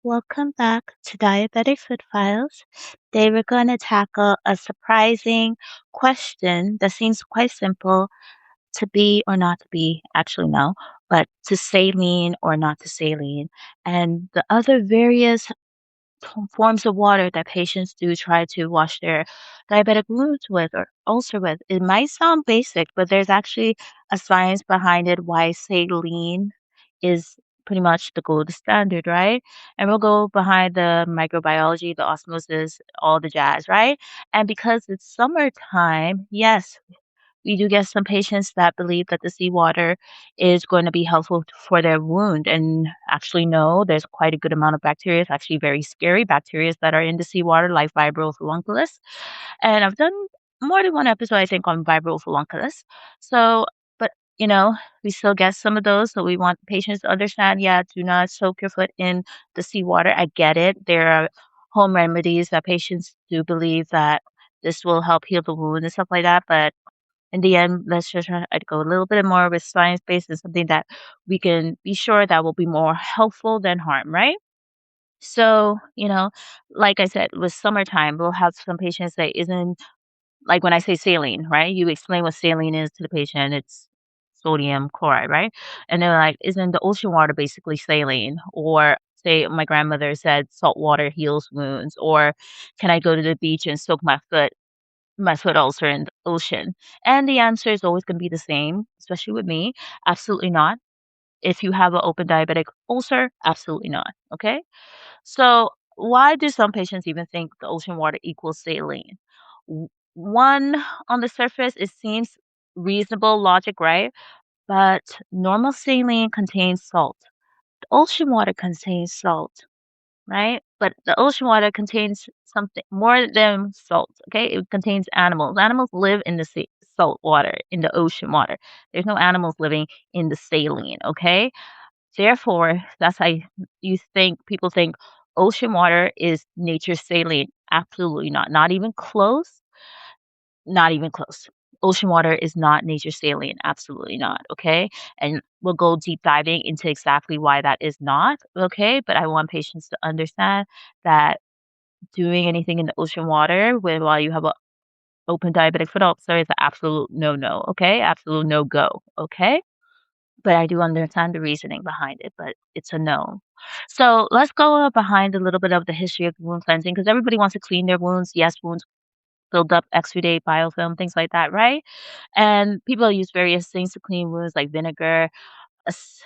Welcome back to Diabetic Food Files. Today we're going to tackle a surprising question that seems quite simple to be or not to be, actually no, but to saline or not to saline, and the other various forms of water that patients do try to wash their diabetic wounds with or ulcer with. It might sound basic, but there's actually a science behind it why saline is pretty much the gold standard, right? And we'll go behind the microbiology, the osmosis, all the jazz, right? And because it's summertime, yes, we do get some patients that believe that the seawater is going to be helpful for their wound. And actually, no, there's quite a good amount of bacteria, it's actually very scary bacteria that are in the seawater, like Vibrio fulunculus. And I've done more than one episode, I think, on Vibrio fulunculus. So, but you know, we still get some of those. So we want patients to understand, yeah, do not soak your foot in the seawater. I get it. There are home remedies that patients do believe that this will help heal the wound and stuff like that. But in the end, let's just try to go a little bit more with science-based and something that we can be sure that will be more helpful than harm, right? So, like I said, with summertime, we'll have some patients that isn't like when I say saline, right? You explain what saline is to the patient, it's sodium chloride, right? And they're like, isn't the ocean water basically saline? Or say my grandmother said salt water heals wounds, or can I go to the beach and soak my foot ulcer in the ocean? And the answer is always going to be the same, especially with me. Absolutely not. If you have an open diabetic ulcer, absolutely not. Okay. So, why do some patients even think the ocean water equals saline? One, on the surface, it seems reasonable logic, right? But normal saline contains salt. The ocean water contains salt, right? But the ocean water contains something more than salt, okay? It contains animals. Animals live in the sea, salt water, in the ocean water. There's no animals living in the saline, okay? Therefore, that's how people think ocean water is nature's saline. Absolutely not. Not even close. Not even close. Ocean water is not nature's saline. Absolutely not. Okay. And we'll go deep diving into exactly why that is not. Okay. But I want patients to understand that doing anything in the ocean water while you have a open diabetic foot ulcer is an absolute no no. Okay. Absolute no go. Okay. But I do understand the reasoning behind it, but it's a no. So let's go behind a little bit of the history of wound cleansing because everybody wants to clean their wounds. Yes, wounds build up exudate, biofilm, things like that, right? And people use various things to clean wounds like ac-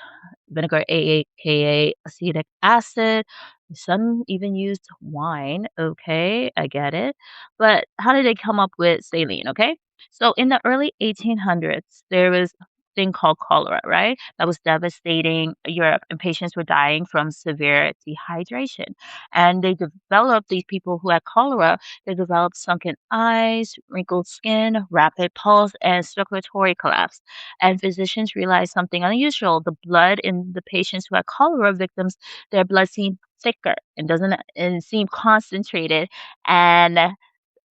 vinegar, aka acetic acid. Some even used wine. Okay, I get it. But how did they come up with saline? Okay, so in the early 1800s, there was a thing called cholera, right? That was devastating Europe, and patients were dying from severe dehydration. And they developed these people who had cholera. They developed sunken eyes, wrinkled skin, rapid pulse, and circulatory collapse. And physicians realized something unusual. The blood in the patients who had cholera victims, their blood seemed thicker and doesn't and seemed concentrated and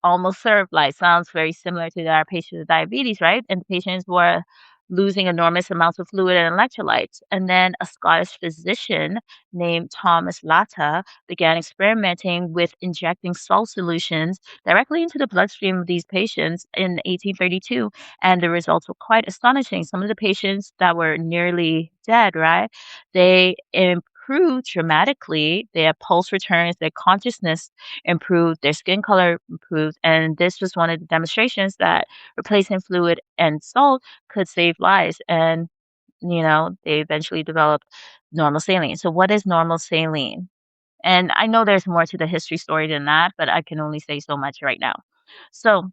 almost served like sounds very similar to our patients with diabetes, right? And the patients were losing enormous amounts of fluid and electrolytes. And then a Scottish physician named Thomas Latta began experimenting with injecting salt solutions directly into the bloodstream of these patients in 1832. And the results were quite astonishing. Some of the patients that were nearly dead, right? They improved dramatically. Their pulse returns, their consciousness improved, their skin color improved, and this was one of the demonstrations that replacing fluid and salt could save lives. And they eventually developed normal saline. So, what is normal saline? And I know there's more to the history story than that, but I can only say so much right now. So,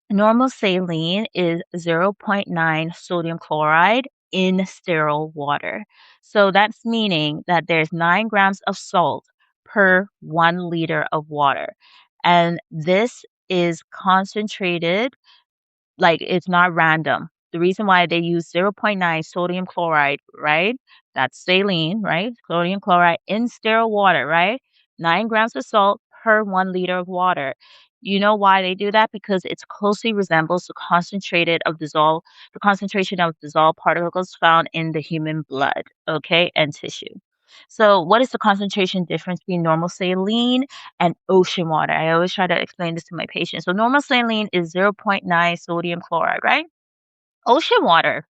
normal saline is zero point 0.9 sodium chloride in sterile water. So that's meaning that there's 9 grams of salt per 1 liter of water. And this is concentrated like, it's not random. The reason why they use zero point 0.9 sodium chloride, right? That's saline, right? Sodium chloride in sterile water, right? 9 grams of salt per 1 liter of water. You know why they do that? Because it closely resembles the concentration of dissolved particles found in the human blood, okay, and tissue. So, what is the concentration difference between normal saline and ocean water? I always try to explain this to my patients. So, normal saline is zero point 0.9 sodium chloride, right? Ocean water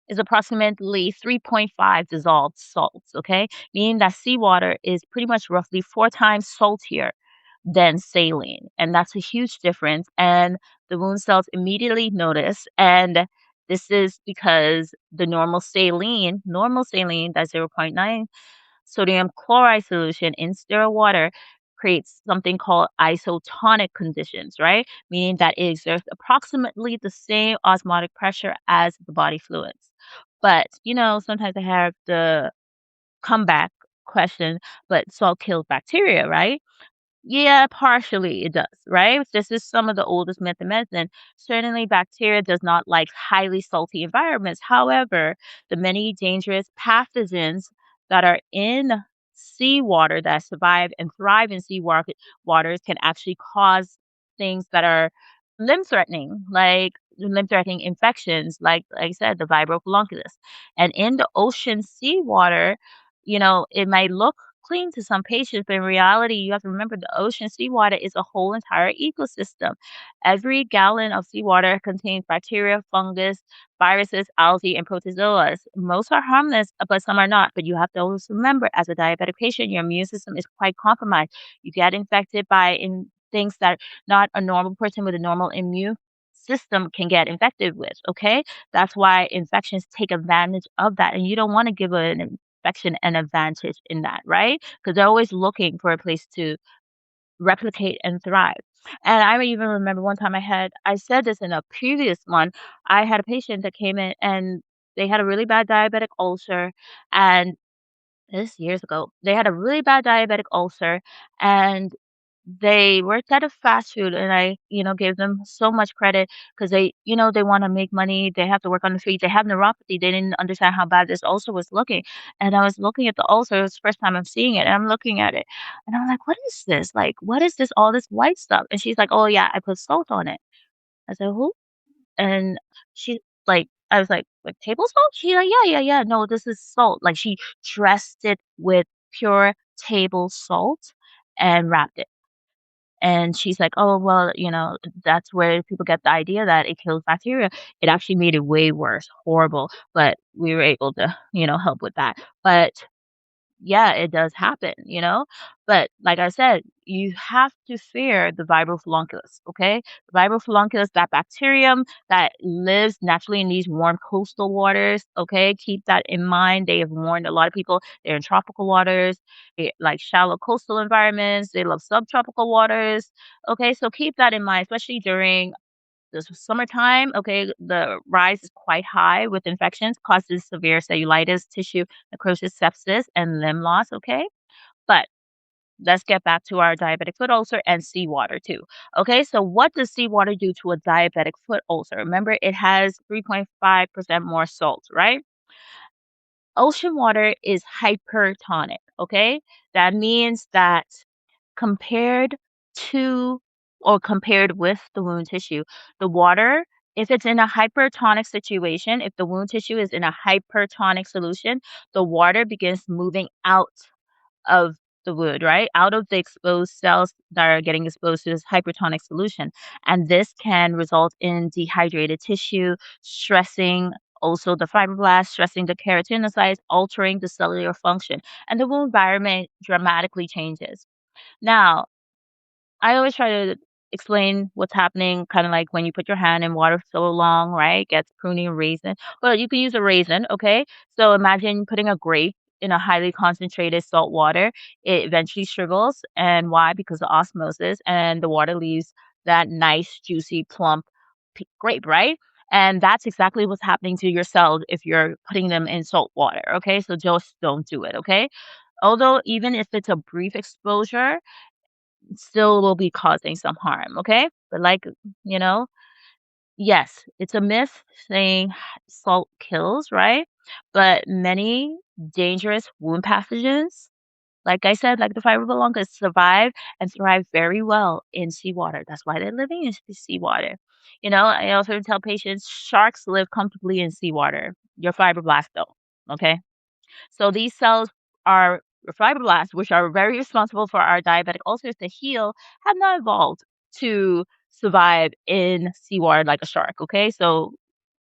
is approximately 3.5 dissolved salts, okay? Meaning that seawater is pretty much roughly 4 times saltier than saline. And that's a huge difference. And the wound cells immediately notice. And this is because the normal saline, that's zero point 0.9 sodium chloride solution in sterile water creates something called isotonic conditions, right? Meaning that it exerts approximately the same osmotic pressure as the body fluids. But, sometimes I have the comeback question, but salt kills bacteria, right? Yeah, partially it does, right? This is some of the oldest myth in medicine. Certainly, bacteria does not like highly salty environments. However, the many dangerous pathogens that are in seawater that survive and thrive in seawater waters can actually cause things that are limb-threatening infections, like I said, the Vibrio. And in the ocean seawater, it might look clean to some patients, but in reality, you have to remember the ocean seawater is a whole entire ecosystem. Every gallon of seawater contains bacteria, fungus, viruses, algae, and protozoas. Most are harmless, but some are not. But you have to always remember, as a diabetic patient, your immune system is quite compromised. You get infected by things that not a normal person with a normal immune system can get infected with. Okay, that's why infections take advantage of that, and you don't want to give an infection an advantage in that, right? Because they're always looking for a place to replicate and thrive. And I even remember one time I said this in a previous one, I had a patient that came in and they had a really bad diabetic ulcer, and this years ago. They had a really bad diabetic ulcer, and they worked at a fast food, and I, gave them so much credit because they wanna make money, they have to work on the street, they have neuropathy, they didn't understand how bad this ulcer was looking, and I was looking at the ulcer, it was the first time I'm seeing it, and I'm looking at it, and I'm like, "What is this? Like, what is this all this white stuff?" And she's like, "Oh, yeah, I put salt on it." I said, "Who?" And she I was like, table salt?" She's like, "Yeah, yeah, yeah. No, this is salt." Like, she dressed it with pure table salt and wrapped it. And she's like, "Oh, well, that's where people get the idea that it kills bacteria." It actually made it way worse, horrible, but we were able to, help with that. But yeah, it does happen. But like I said, you have to fear the Vibrio, okay? The Vibrio, that bacterium that lives naturally in these warm coastal waters, okay? Keep that in mind. They have warned a lot of people they're in tropical waters, like shallow coastal environments. They love subtropical waters, okay? So keep that in mind, especially during the summertime, okay, the rise is quite high with infections, causes severe cellulitis, tissue necrosis, sepsis, and limb loss, okay? But let's get back to our diabetic foot ulcer and seawater too. Okay, so what does seawater do to a diabetic foot ulcer? Remember, it has 3.5% more salt, right? Ocean water is hypertonic, okay? That means that compared to or compared with the wound tissue. The water, if it's in a hypertonic situation, if the wound tissue is in a hypertonic solution, the water begins moving out of the wound, right? Out of the exposed cells that are getting exposed to this hypertonic solution. And this can result in dehydrated tissue, stressing also the fibroblasts, stressing the keratinocytes, altering the cellular function, and the wound environment dramatically changes. Now, I always try to explain what's happening, kind of like when you put your hand in water so long, right? Gets pruning a raisin. Well, you can use a raisin, okay? So imagine putting a grape in a highly concentrated salt water. It eventually shrivels. And why? Because of osmosis, and the water leaves that nice, juicy, plump grape, right? And that's exactly what's happening to your cells if you're putting them in salt water, okay? So just don't do it, okay? Although, even if it's a brief exposure, still will be causing some harm, okay? But you know, yes, it's a myth saying salt kills, right? But many dangerous wound pathogens, like I said, like the fibroblastis, survive and thrive very well in seawater. That's why they're living in seawater. I also tell patients sharks live comfortably in seawater. Your fibroblasts don't, okay? So these cells our fibroblasts, which are very responsible for our diabetic ulcers to heal, have not evolved to survive in seawater like a shark. Okay, so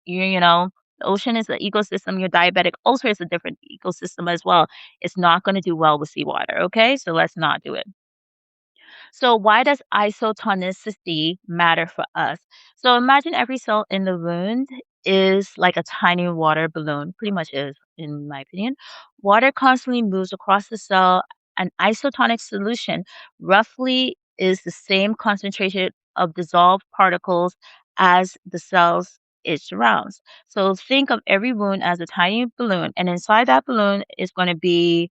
you know, the ocean is an ecosystem. Your diabetic ulcer is a different ecosystem as well. It's not going to do well with seawater. Okay, so let's not do it. So why does isotonicity matter for us? So imagine every cell in the wound is like a tiny water balloon, pretty much is, in my opinion. Water constantly moves across the cell. An isotonic solution roughly is the same concentration of dissolved particles as the cells it surrounds. So think of every wound as a tiny balloon, and inside that balloon is going to be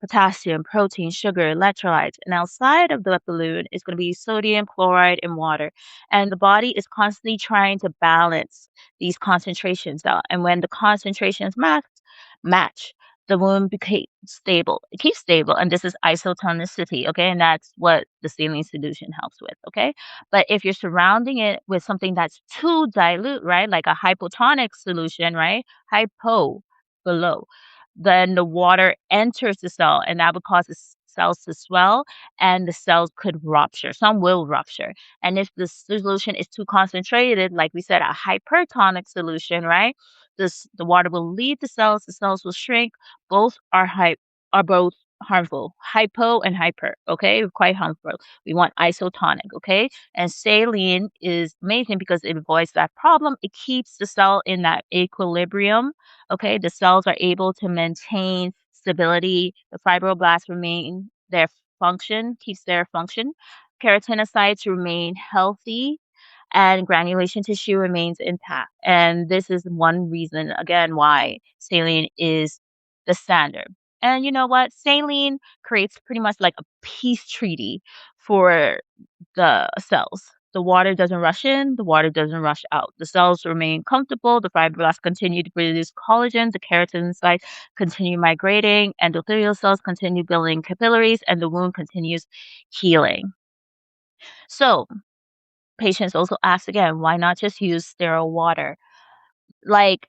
potassium, protein, sugar, electrolytes. And outside of the balloon is going to be sodium, chloride, and water. And the body is constantly trying to balance these concentrations out. And when the concentrations match, the wound became stable. It keeps stable. And this is isotonicity. Okay. And that's what the saline solution helps with. Okay. But if you're surrounding it with something that's too dilute, right? Like a hypotonic solution, right? Hypo, below, then the water enters the cell, and that would cause the cells to swell, and the cells could rupture. Some will rupture. And if the solution is too concentrated, like we said, a hypertonic solution, right? The water will leave the cells will shrink. Both are both harmful. Hypo and hyper, okay? Quite harmful. We want isotonic, okay? And saline is amazing because it avoids that problem. It keeps the cell in that equilibrium. Okay, the cells are able to maintain stability. The fibroblasts remain their function, keeps their function. Keratinocytes remain healthy, and granulation tissue remains intact. And this is one reason, again, why saline is the standard. And you know what? Saline creates pretty much like a peace treaty for the cells. The water doesn't rush in, the water doesn't rush out. The cells remain comfortable, the fibroblasts continue to produce collagen, the keratinocytes continue migrating, endothelial cells continue building capillaries, and the wound continues healing. So, patients also ask again, why not just use sterile water? Like,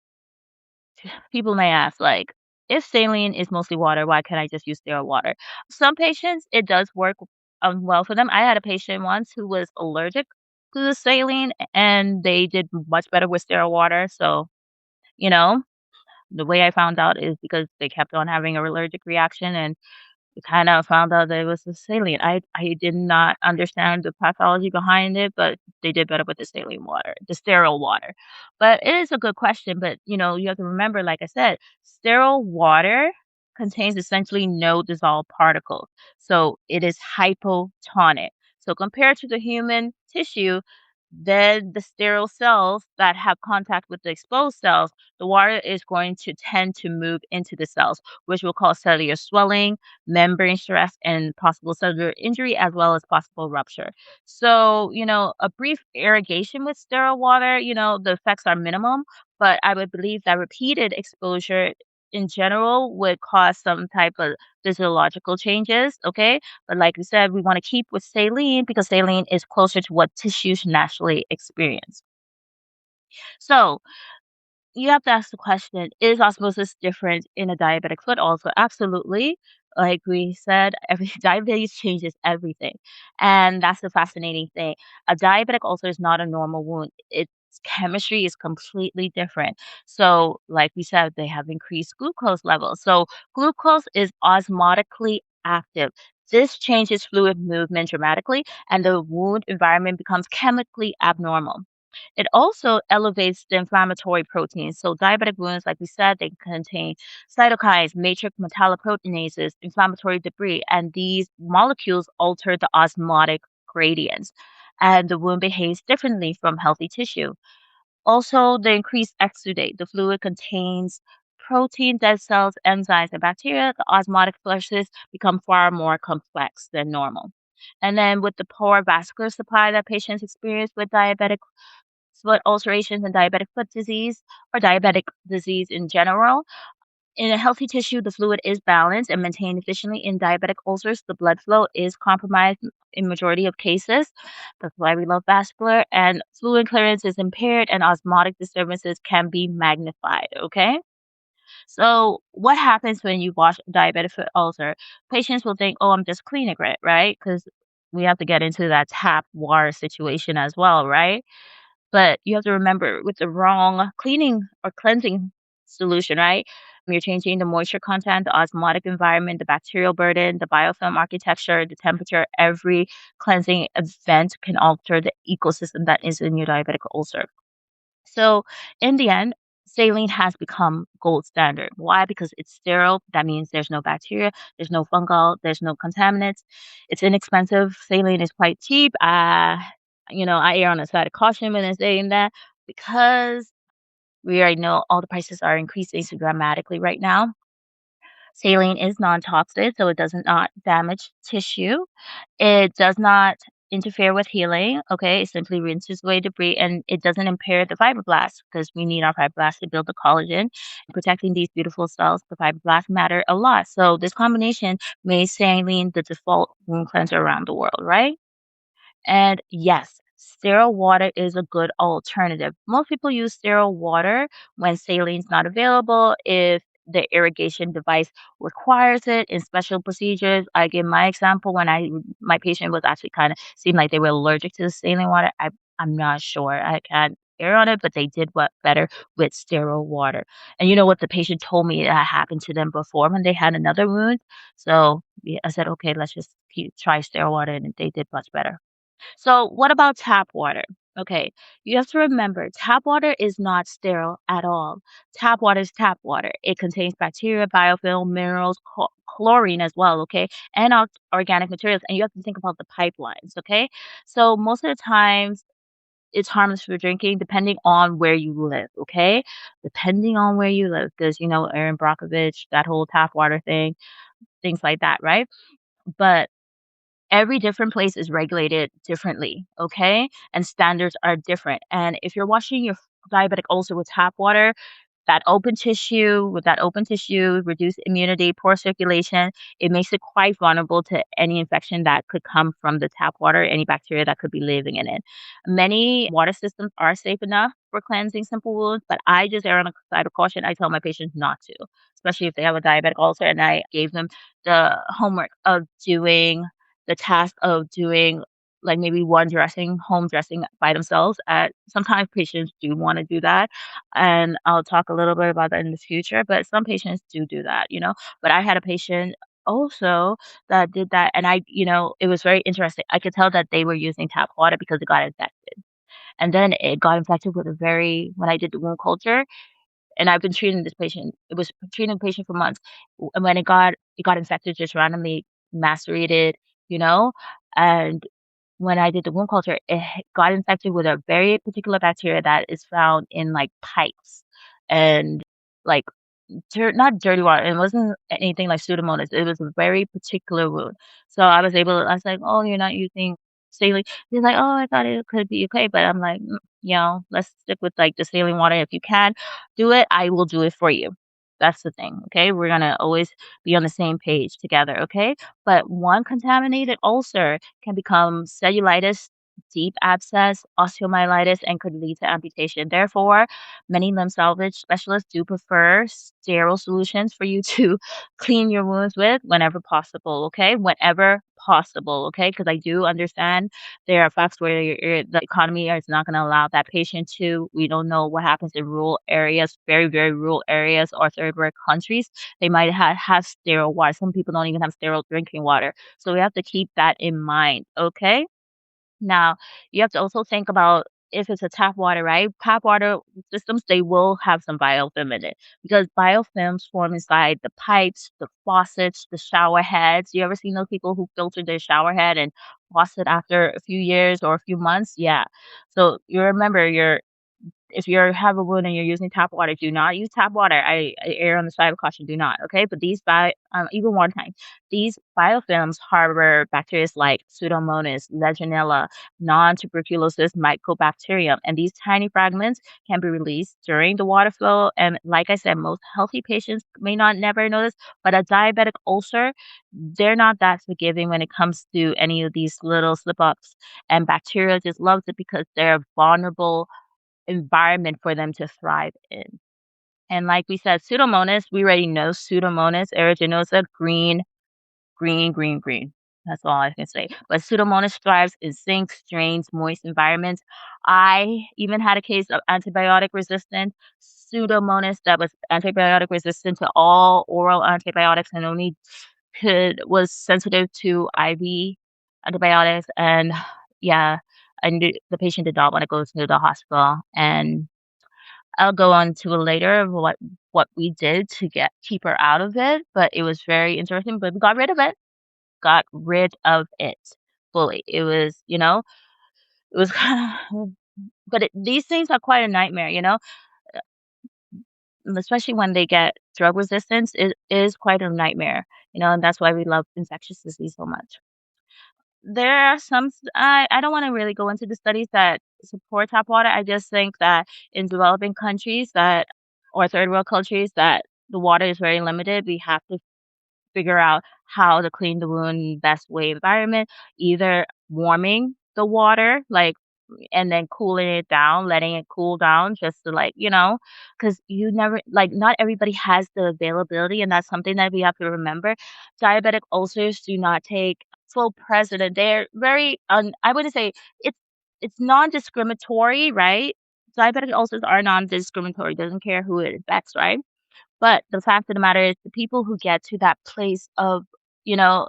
people may ask, like, if saline is mostly water, why can't I just use sterile water? Some patients, it does work well for them. I had a patient once who was allergic to the saline, and they did much better with sterile water. So, you know, the way I found out is because they kept on having a allergic reaction, and we kind of found out that it was the saline. I did not understand the pathology behind it, but they did better with the saline water, the sterile water. But it is a good question. But you have to remember, like I said, sterile water contains essentially no dissolved particles, so it is hypotonic. So compared to the human tissue, then the sterile cells that have contact with the exposed cells, the water is going to tend to move into the cells, which will cause cellular swelling, membrane stress, and possible cellular injury, as well as possible rupture. So, a brief irrigation with sterile water, the effects are minimum, but I would believe that repeated exposure in general would cause some type of physiological changes. Okay. But like we said, we want to keep with saline because saline is closer to what tissues naturally experience. So, you have to ask the question, is osmosis different in a diabetic foot ulcer? Absolutely. Like we said, every diabetes changes everything. And that's the fascinating thing. A diabetic ulcer is not a normal wound. Its chemistry is completely different. So, like we said, they have increased glucose levels. So, glucose is osmotically active. This changes fluid movement dramatically, and the wound environment becomes chemically abnormal. It also elevates the inflammatory proteins. So diabetic wounds, like we said, they contain cytokines, matrix metalloproteinases, inflammatory debris, and these molecules alter the osmotic gradients. And the wound behaves differently from healthy tissue. Also, the increased exudate. The fluid contains protein, dead cells, enzymes, and bacteria. The osmotic flushes become far more complex than normal. And then with the poor vascular supply that patients experience with diabetic foot ulcerations and diabetic foot disease or diabetic disease in general. In a healthy tissue, the fluid is balanced and maintained efficiently. In diabetic ulcers, the blood flow is compromised in majority of cases. That's why we love vascular and fluid clearance is impaired and osmotic disturbances can be magnified. Okay. So, what happens when you wash diabetic foot ulcer? Patients will think, "Oh, I'm just cleaning it," right? Because we have to get into that tap water situation as well, right? But you have to remember with the wrong cleaning or cleansing solution, right? You're changing the moisture content, the osmotic environment, the bacterial burden, the biofilm architecture, the temperature. Every cleansing event can alter the ecosystem that is in your diabetic ulcer. So in the end, saline has become gold standard. Why? Because it's sterile. That means there's no bacteria, there's no fungal, there's no contaminants. It's inexpensive. Saline is quite cheap. I err on the side of caution when I'm saying that because we already know all the prices are increasing so dramatically right now. Saline is non-toxic, so it does not damage tissue. It does not interfere with healing, okay? It simply rinses away debris and it doesn't impair the fibroblasts because we need our fibroblasts to build the collagen. Protecting these beautiful cells, the fibroblasts matter a lot. So this combination makes saline the default wound cleanser around the world, right? And yes, sterile water is a good alternative. Most people use sterile water when saline's not available. If the irrigation device requires it in special procedures, I give my example when my patient was actually kind of seemed like they were allergic to the saline water. I'm not sure. I can't err on it, but they did what better with sterile water. And you know what the patient told me that happened to them before when they had another wound. So yeah, I said, okay, let's just try sterile water, and they did much better. So, what about tap water? Okay, you have to remember tap water is not sterile at all. Tap water is tap water. It contains bacteria, biofilm, minerals, chlorine as well, okay, and organic materials. And you have to think about the pipelines, okay? So, most of the times, it's harmless for drinking depending on where you live, okay? Depending on where you live, because, Aaron Brockovich, that whole tap water thing, things like that, right? But every different place is regulated differently, okay? And standards are different. And if you're washing your diabetic ulcer with tap water, that open tissue, reduced immunity, poor circulation, it makes it quite vulnerable to any infection that could come from the tap water, any bacteria that could be living in it. Many water systems are safe enough for cleansing simple wounds, but I just err on the side of caution. I tell my patients not to, especially if they have a diabetic ulcer, and I gave them the homework of doing the task of doing like maybe one dressing, home dressing by themselves. Sometimes patients do want to do that, and I'll talk a little bit about that in the future, but some patients do that. But I had a patient also that did that, and it was very interesting. I could tell that they were using tap water because it got infected. And then it got infected with when I did the wound culture, and I've been treating this patient. It was treating the patient for months. And when it got infected, just randomly macerated, you know, and when I did the wound culture, got infected with a very particular bacteria that is found in like pipes and like not dirty water. It wasn't anything like Pseudomonas. It was a very particular wound. So I was like, "Oh, you're not using saline." He's like, "Oh, I thought it could be okay." But I'm like, let's stick with like the saline water. If you can do it, I will do it for you." That's the thing, okay? We're gonna always be on the same page together, okay? But one contaminated ulcer can become cellulitis, deep abscess, osteomyelitis, and could lead to amputation. Therefore, many limb salvage specialists do prefer sterile solutions for you to clean your wounds with whenever possible, okay? Whenever possible, okay? Because I do understand there are facts where the economy is not going to allow that patient to. We don't know what happens in rural areas, very, very rural areas or third world countries. They might have sterile water. Some people don't even have sterile drinking water. So we have to keep that in mind, okay? Now, you have to also think about if it's a tap water, right? Tap water systems, they will have some biofilm in it because biofilms form inside the pipes, the faucets, the shower heads. You ever seen those people who filter their shower head and faucet after a few years or a few months? Yeah. So you remember if you have a wound and you're using tap water, do not use tap water. I err on the side of caution, do not. Okay, but even one time, these biofilms harbor bacteria like Pseudomonas, Legionella, non-tuberculosis mycobacterium, and these tiny fragments can be released during the water flow. And like I said, most healthy patients may not never notice, but a diabetic ulcer, they're not that forgiving when it comes to any of these little slip ups. And bacteria just loves it because they're vulnerable environment for them to thrive in. And like we said, Pseudomonas, we already know Pseudomonas aeruginosa, green, green, green, green. That's all I can say. But Pseudomonas thrives in sinks, drains, moist environments. I even had a case of antibiotic resistant Pseudomonas that was antibiotic resistant to all oral antibiotics and only could was sensitive to IV antibiotics. And yeah, the patient did not want to go to the hospital. And I'll go on to a later of what we did to get keep her out of it, but it was very interesting. But we got rid of it. Got rid of it fully. It was, it was kind of, but these things are quite a nightmare, especially when they get drug resistance. It is quite a nightmare, and that's why we love infectious disease so much. There are I don't want to really go into the studies that support tap water. I just think that in developing countries that or third world countries that the water is very limited. We have to figure out how to clean the wound best way environment, either warming the water, like, and then cooling it down, letting it cool down just to like, because you never like not everybody has the availability, and that's something that we have to remember. Diabetic ulcers do not take full precedent. They're very I wouldn't say it's non-discriminatory, right? Diabetic ulcers are non-discriminatory, doesn't care who it affects, right? But the fact of the matter is the people who get to that place of, you know,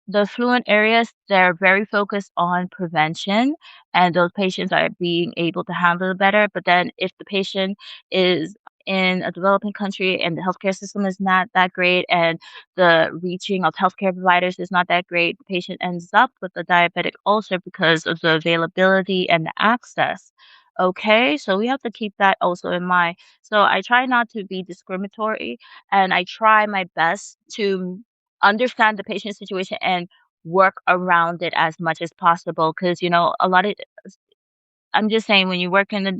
the affluent areas, they're very focused on prevention, and those patients are being able to handle it better. But then if the patient is in a developing country and the healthcare system is not that great and the reaching of healthcare providers is not that great, the patient ends up with a diabetic ulcer because of the availability and the access. Okay, so we have to keep that also in mind. So I try not to be discriminatory, and I try my best to understand the patient's situation and work around it as much as possible. Because a lot of I'm just saying when you worked in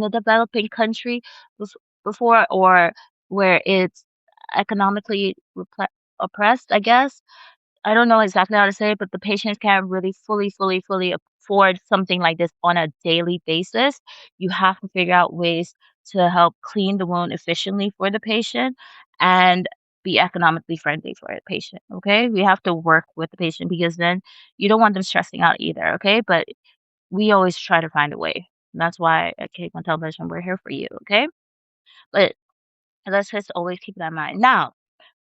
a developing country bef before or where it's economically oppressed, I guess, I don't know exactly how to say it, but the patients can't really fully afford something like this on a daily basis. You have to figure out ways to help clean the wound efficiently for the patient and be economically friendly for the patient. Okay. We have to work with the patient because then you don't want them stressing out either. Okay. But we always try to find a way. And that's why at Cake on Television, we're here for you. Okay. But let's just always keep that in mind. Now,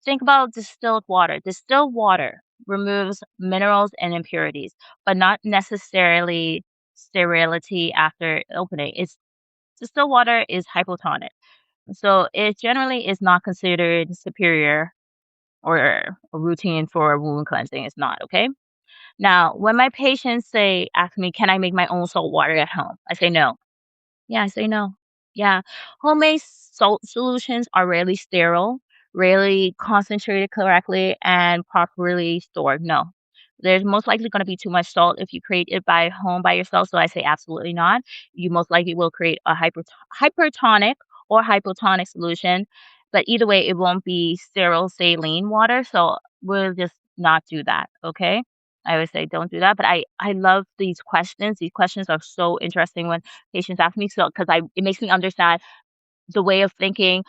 think about distilled water. Distilled water removes minerals and impurities, but not necessarily sterility after opening. It's distilled water is hypotonic. So it generally is not considered superior or routine for wound cleansing. It's not, okay? Now, when my patients ask me, can I make my own salt water at home? I say no. Yeah, I say no. Yeah. Homemade salt solutions are rarely sterile, rarely concentrated correctly, and properly stored. No. There's most likely going to be too much salt if you create it by home by yourself. So I say absolutely not. You most likely will create a hypertonic or hypotonic solution. But either way, it won't be sterile saline water. So we'll just not do that. Okay. I always say don't do that. But I love these questions. These questions are so interesting when patients ask me, so because I it makes me understand the way of thinking,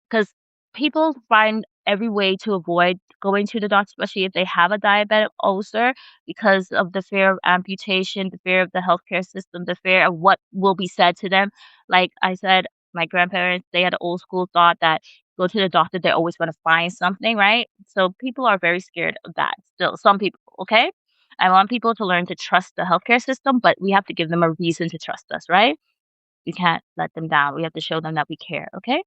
because people find every way to avoid going to the doctor, especially if they have a diabetic ulcer, because of the fear of amputation, the fear of the healthcare system, the fear of what will be said to them. Like I said, my grandparents, they had an old school thought that go to the doctor, they're always going to find something, right? So people are very scared of that still. Some people, okay? I want people to learn to trust the healthcare system, but we have to give them a reason to trust us, right? We can't let them down. We have to show them that we care, okay?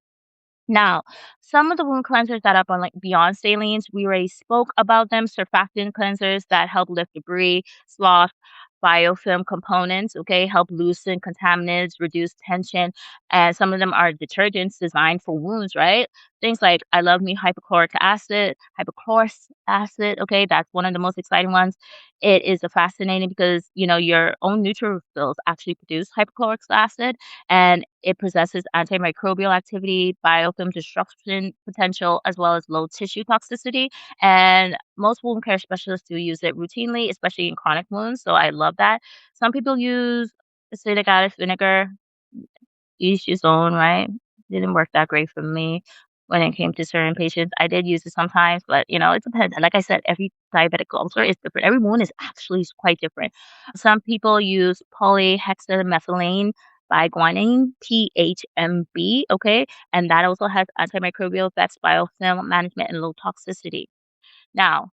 Now, some of the wound cleansers that are like beyond salines, we already spoke about them. Surfactant cleansers that help lift debris, slough, biofilm components, okay, help loosen contaminants, reduce tension. And some of them are detergents designed for wounds, right? Things like I love me hypochlorous acid, okay, that's one of the most exciting ones. It is a fascinating because, your own neutrophils actually produce hypochlorous acid and it possesses antimicrobial activity, biofilm destruction potential, as well as low tissue toxicity. And most wound care specialists do use it routinely, especially in chronic wounds. So I love that. Some people use acetic acid vinegar, each his own, right? didn't work that great for me when it came to certain patients. I did use it sometimes, but, it depends. Like I said, every diabetic ulcer is different. Every wound is actually quite different. Some people use polyhexamethylene biguanine, PHMB, okay? And that also has antimicrobial effects, biofilm management, and low toxicity. Now,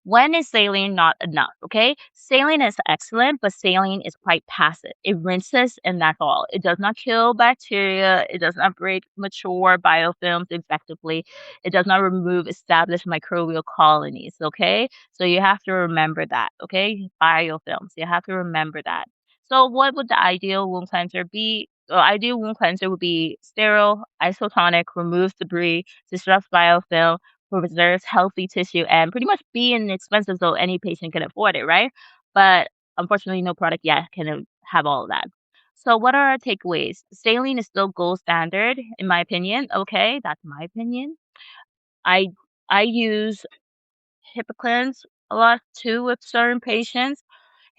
when is saline not enough? Okay. Saline is excellent, but saline is quite passive. It rinses and that's all. It does not kill bacteria. It does not break mature biofilms effectively. It does not remove established microbial colonies. Okay. So you have to remember that. Okay. Biofilms. You have to remember that. So what would the ideal wound cleanser be? The ideal wound cleanser would be sterile, isotonic, removes debris, disrupts biofilm, preserves healthy tissue and pretty much be inexpensive so any patient can afford it, right? But unfortunately, no product yet can have all of that. So what are our takeaways? Saline is still gold standard, in my opinion. Okay, that's my opinion. I I use HiPoCleanse a lot too with certain patients.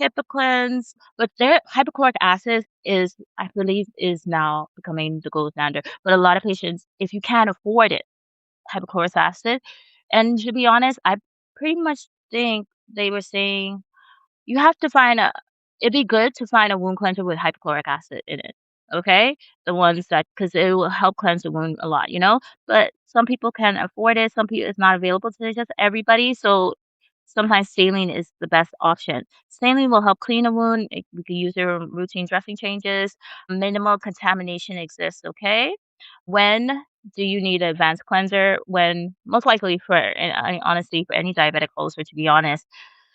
HiPoCleanse, but their hypochloric acid is, I believe, is now becoming the gold standard. But a lot of patients, if you can't afford it, hypochlorous acid. And to be honest, I pretty much think they were saying you have to find a it'd be good to find a wound cleanser with hypochloric acid in it, okay? The ones that because it will help cleanse the wound a lot, you know? But some people can afford it, some people it's not available to just everybody, so sometimes saline is the best option. Saline will help clean a wound, we can use it in routine dressing changes, minimal contamination exists, okay? When do you need an advanced cleanser? When most likely for and honestly, for any diabetic ulcer, to be honest.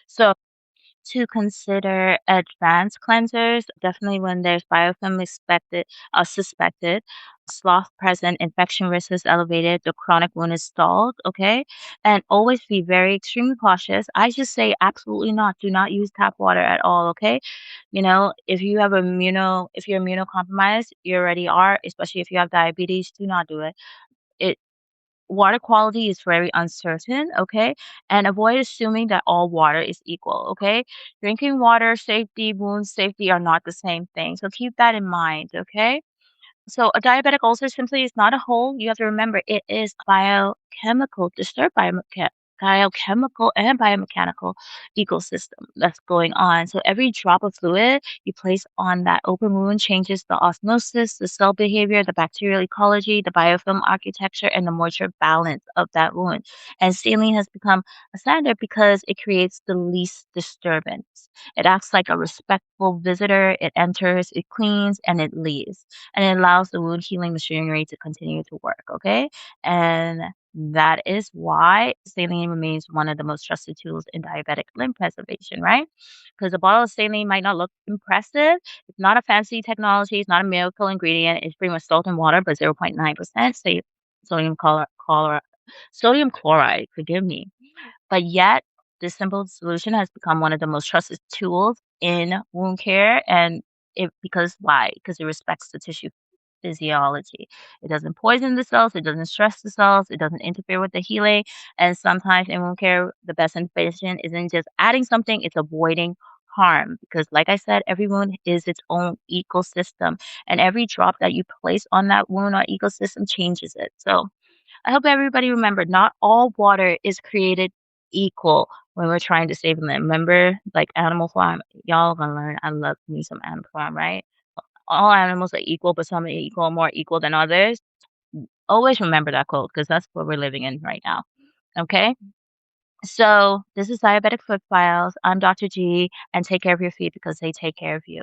So to consider advanced cleansers, definitely when there's biofilm suspected, slough present, infection risk is elevated, the chronic wound is stalled, okay? And always be very extremely cautious. I just say absolutely not. Do not use tap water at all, okay? If you have if you're immunocompromised, you already are, especially if you have diabetes, do not do it. It Water quality is very uncertain, okay? And avoid assuming that all water is equal, okay? Drinking water safety, wound safety are not the same thing. So keep that in mind, okay? So a diabetic ulcer simply is not a hole. You have to remember it is disturbed biochemical and biomechanical ecosystem that's going on. So every drop of fluid you place on that open wound changes the osmosis, the cell behavior, the bacterial ecology, the biofilm architecture, and the moisture balance of that wound. And saline has become a standard because it creates the least disturbance. It acts like a respectful visitor. It enters, it cleans, and it leaves, and it allows the wound healing machinery to continue to work, okay? And that is why saline remains one of the most trusted tools in diabetic limb preservation, right? Because a bottle of saline might not look impressive. It's not a fancy technology. It's not a miracle ingredient. It's pretty much salt and water, but 0.9% sodium sodium chloride, forgive me. But yet, this simple solution has become one of the most trusted tools in wound care, and because why? Because it respects the tissue physiology. It doesn't poison the cells, it doesn't stress the cells, it doesn't interfere with the healing. And sometimes in wound care, the best intervention isn't just adding something, it's avoiding harm. Because like I said, every wound is its own ecosystem. And every drop that you place on that wound or ecosystem changes it. So I hope everybody remembered not all water is created equal when we're trying to save them. Remember, like Animal Farm, y'all gonna learn. I love me some Animal Farm, right? All animals are equal, but some are more equal than others. Always remember that quote because that's what we're living in right now. Okay. So this is Diabetic Foot Files. I'm Dr. G, and take care of your feet because they take care of you.